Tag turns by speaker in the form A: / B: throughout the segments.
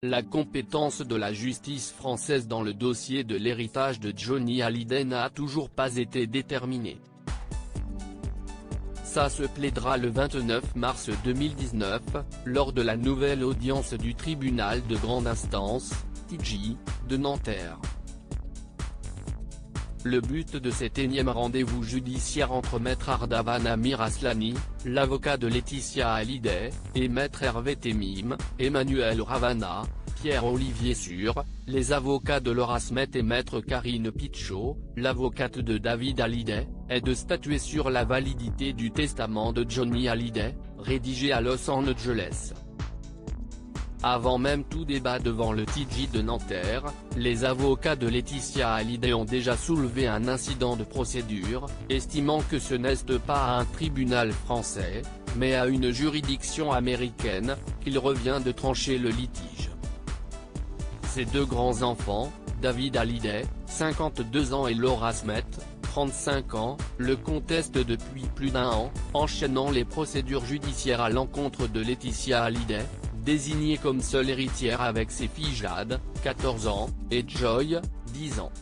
A: La compétence de la justice française dans le dossier de l'héritage de Johnny Hallyday n'a toujours pas été déterminée. Ça se plaidera le 29 mars 2019, lors de la nouvelle audience du tribunal de grande instance, TGI, de Nanterre. Le but de cet énième rendez-vous judiciaire entre maître Ardavan Amir Aslani, l'avocat de Laetitia Hallyday, et maître Hervé Temim, Emmanuel Ravana, Pierre-Olivier Sur, les avocats de Laura Smet et maître Karine Pichot, l'avocate de David Hallyday, est de statuer sur la validité du testament de Johnny Hallyday, rédigé à Los Angeles. Avant même tout débat devant le TGI de Nanterre, les avocats de Laetitia Hallyday ont déjà soulevé un incident de procédure, estimant que ce n'est pas à un tribunal français, mais à une juridiction américaine, qu'il revient de trancher le litige. Ses deux grands-enfants, David Hallyday, 52 ans et Laura Smet, 35 ans, le contestent depuis plus d'un an, enchaînant les procédures judiciaires à l'encontre de Laetitia Hallyday, désignée comme seule héritière avec ses filles Jade, 14 ans, et Joy, 10 ans.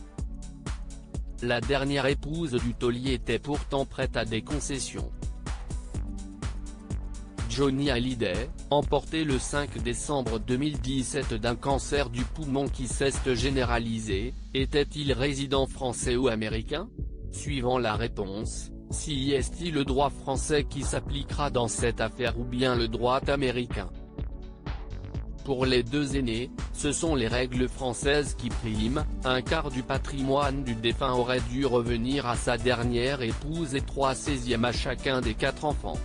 A: La dernière épouse du taulier était pourtant prête à des concessions. Johnny Hallyday, emporté le 5 décembre 2017 d'un cancer du poumon qui s'est généralisé, était-il résident français ou américain? Suivant la réponse, si est-il le droit français qui s'appliquera dans cette affaire ou bien le droit américain? Pour les deux aînés, ce sont les règles françaises qui priment, un quart du patrimoine du défunt aurait dû revenir à sa dernière épouse et 3/16 à chacun des 4 enfants.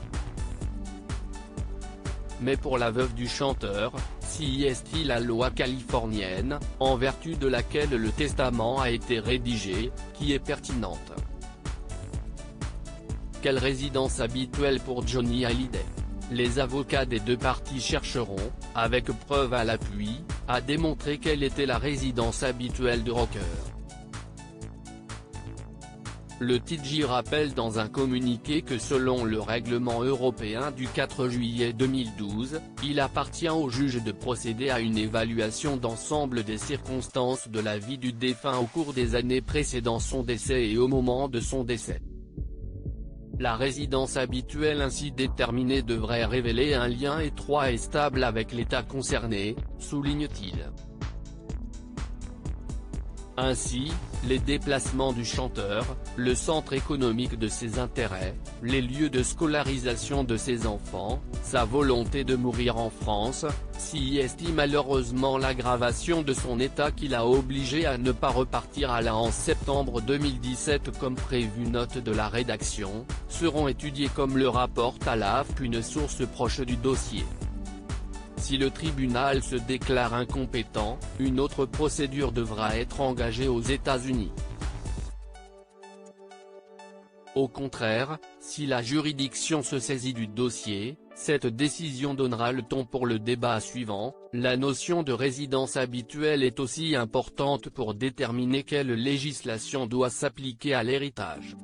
A: Mais pour la veuve du chanteur, si est-il la loi californienne, en vertu de laquelle le testament a été rédigé, qui est pertinente? Quelle résidence habituelle pour Johnny Hallyday? Les avocats des deux parties chercheront, avec preuve à l'appui, à démontrer quelle était la résidence habituelle du rocker. Le TGI rappelle dans un communiqué que selon le règlement européen du 4 juillet 2012, il appartient au juge de procéder à une évaluation d'ensemble des circonstances de la vie du défunt au cours des années précédant son décès et au moment de son décès. La résidence habituelle ainsi déterminée devrait révéler un lien étroit et stable avec l'État concerné, souligne-t-il. Ainsi, les déplacements du chanteur, le centre économique de ses intérêts, les lieux de scolarisation de ses enfants, sa volonté de mourir en France, s'y estime malheureusement l'aggravation de son état qui l'a obligé à ne pas repartir à la en septembre 2017 comme prévu. Note de la rédaction, seront étudiés comme le rapporte à la AFP une source proche du dossier. Si le tribunal se déclare incompétent, une autre procédure devra être engagée aux États-Unis. Au contraire, si la juridiction se saisit du dossier, cette décision donnera le ton pour le débat suivant. La notion de résidence habituelle est aussi importante pour déterminer quelle législation doit s'appliquer à l'héritage.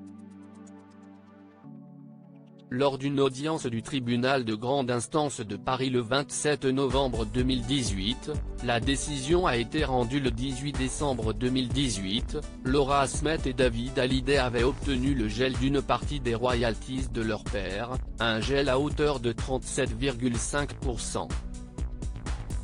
A: Lors d'une audience du tribunal de grande instance de Paris le 27 novembre 2018, la décision a été rendue le 18 décembre 2018, Laura Smet et David Hallyday avaient obtenu le gel d'une partie des royalties de leur père, un gel à hauteur de 37,5%.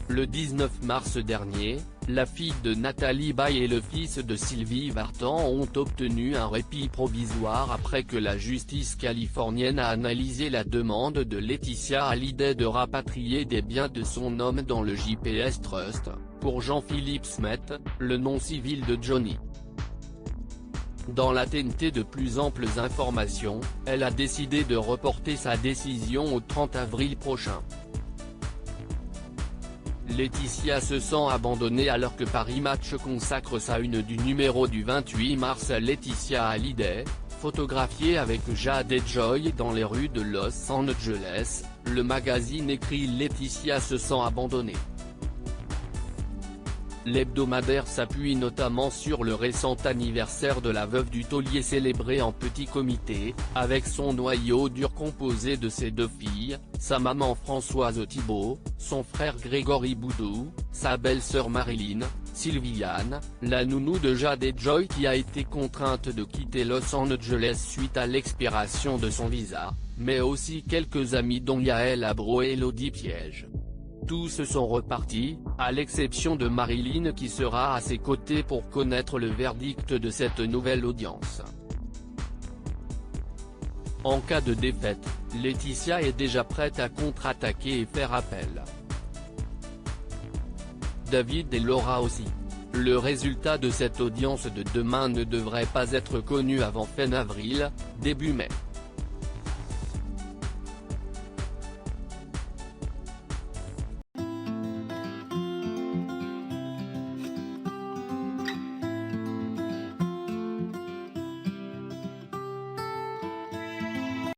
A: Le 19 mars dernier, la fille de Nathalie Baye et le fils de Sylvie Vartan ont obtenu un répit provisoire après que la justice californienne a analysé la demande de Laetitia Hallyday de rapatrier des biens de son homme dans le JPS Trust, pour Jean-Philippe Smet, le nom civil de Johnny. Dans l'attente de plus amples informations, elle a décidé de reporter sa décision au 30 avril prochain. Laetitia se sent abandonnée alors que Paris Match consacre sa une du numéro du 28 mars à Laetitia Hallyday, photographiée avec Jade et Joy dans les rues de Los Angeles. Le magazine écrit Laetitia se sent abandonnée. L'hebdomadaire s'appuie notamment sur le récent anniversaire de la veuve du taulier célébré en petit comité, avec son noyau dur composé de ses 2 filles, sa maman Françoise Thibault, son frère Grégory Boudou, sa belle-sœur Marilyn, Sylviane, la nounou de Jade et Joy qui a été contrainte de quitter Los Angeles suite à l'expiration de son visa, mais aussi quelques amis dont Yael Abro et Elodie Piège. Tous sont repartis, à l'exception de Marilyn qui sera à ses côtés pour connaître le verdict de cette nouvelle audience. En cas de défaite, Laetitia est déjà prête à contre-attaquer et faire appel. David et Laura aussi. Le résultat de cette audience de demain ne devrait pas être connu avant fin avril, début mai.